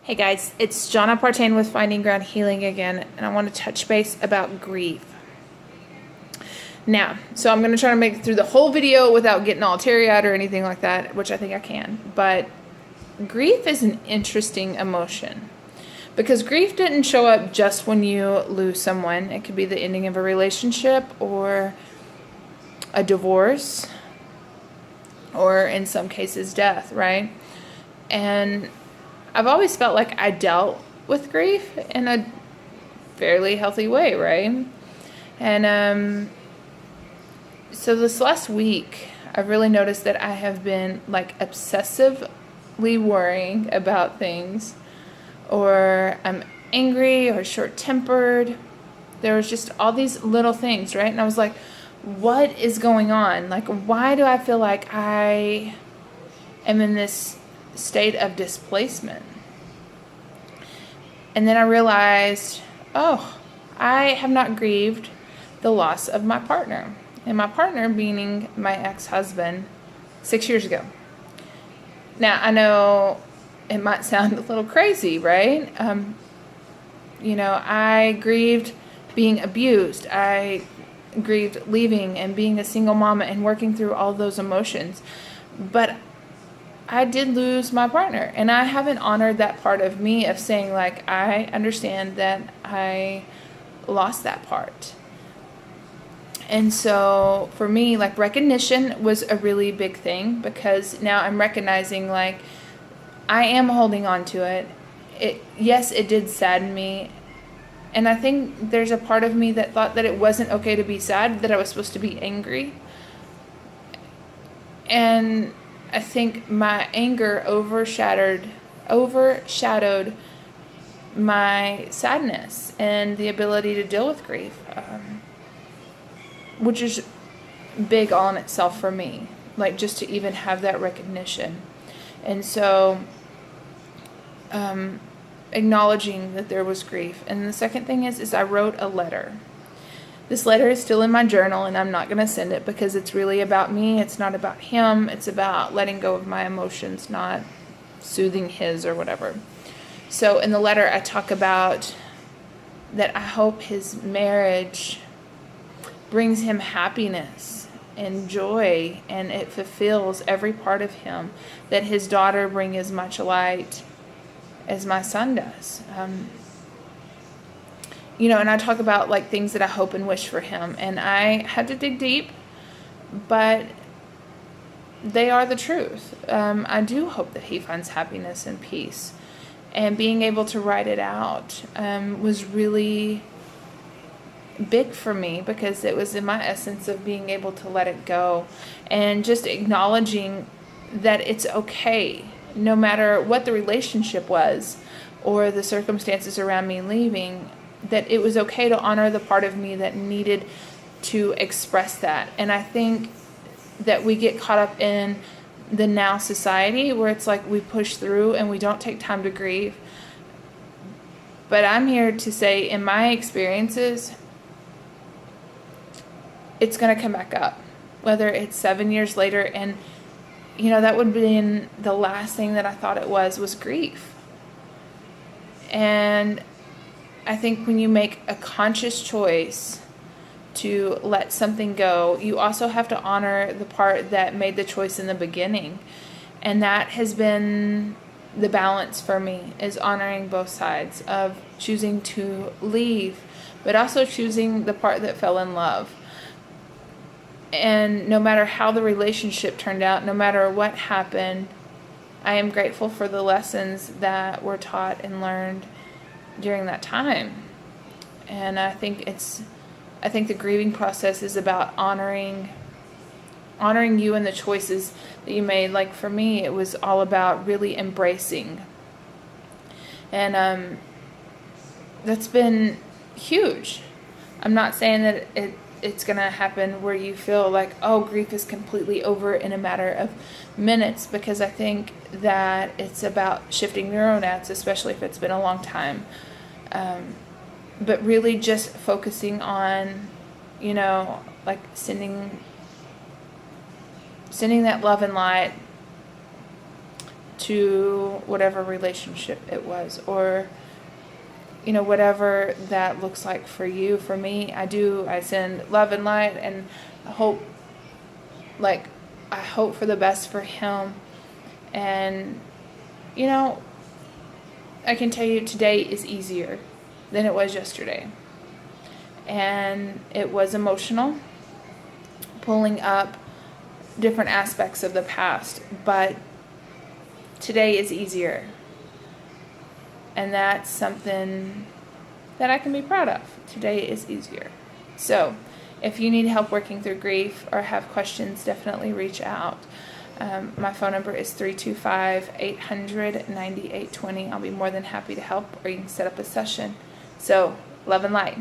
Hey guys, it's Johnna Partain with Finding Ground Healing again, and I want to touch base about grief. Now, so I'm going to try to make it through the whole video without getting all teary-eyed or anything like that, which I think I can. But grief is an interesting emotion because grief didn't show up just when you lose someone. It could be the ending of a relationship or a divorce or in some cases death, right? And I've always felt like I dealt with grief in a fairly healthy way, right? And so this last week, I've really noticed that I have been like obsessively worrying about things, or I'm angry or short-tempered. There was just all these little things, right? And I was like, what is going on? Like, why do I feel like I am in this state of displacement? And then I realized, oh, I have not grieved the loss of my partner. And my partner meaning my ex-husband 6 years ago. Now, I know it might sound a little crazy, right? I grieved being abused. I grieved leaving and being a single mama and working through all those emotions. But I did lose my partner, and I haven't honored that part of me of saying, like, I understand that I lost that part. And so for me, like, recognition was a really big thing, because now I'm recognizing, like, I am holding on to it. Yes, it did sadden me. And I think there's a part of me that thought that it wasn't okay to be sad, that I was supposed to be angry. And I think my anger overshadowed my sadness and the ability to deal with grief, which is big all in itself for me, like just to even have that recognition. And so acknowledging that there was grief. And the second thing is I wrote a letter. This letter is still in my journal, and I'm not going to send it because it's really about me. It's not about him. It's about letting go of my emotions, not soothing his or whatever. So in the letter, I talk about that I hope his marriage brings him happiness and joy, and it fulfills every part of him, that his daughter bring as much light as my son does. And I talk about like things that I hope and wish for him, and I had to dig deep, but they are the truth. I do hope that he finds happiness and peace, and being able to write it out was really big for me, because it was in my essence of being able to let it go and just acknowledging that it's okay, no matter what the relationship was or the circumstances around me leaving, that it was okay to honor the part of me that needed to express that. And I think that we get caught up in the now society where it's like we push through and we don't take time to grieve. But I'm here to say, in my experiences, it's going to come back up, whether it's 7 years later. And, that would have been the last thing that I thought it was grief. And I think when you make a conscious choice to let something go, you also have to honor the part that made the choice in the beginning. And that has been the balance for me, is honoring both sides of choosing to leave, but also choosing the part that fell in love. And no matter how the relationship turned out, no matter what happened, I am grateful for the lessons that were taught and learned during that time. And I think the grieving process is about honoring you and the choices that you made. Like for me, it was all about really embracing. And that's been huge. I'm not saying that it's going to happen where you feel like, oh, grief is completely over in a matter of minutes, because I think that it's about shifting neuronets, especially if it's been a long time. But really just focusing on, like sending that love and light to whatever relationship it was, or whatever that looks like for you. For me, I send love and light, and I hope for the best for him. And I can tell you today is easier than it was yesterday. And it was emotional, pulling up different aspects of the past, but today is easier. And that's something that I can be proud of. Today is easier. So if you need help working through grief or have questions, definitely reach out. My phone number is 325-800-9820. I'll be more than happy to help, or you can set up a session. So, love and light.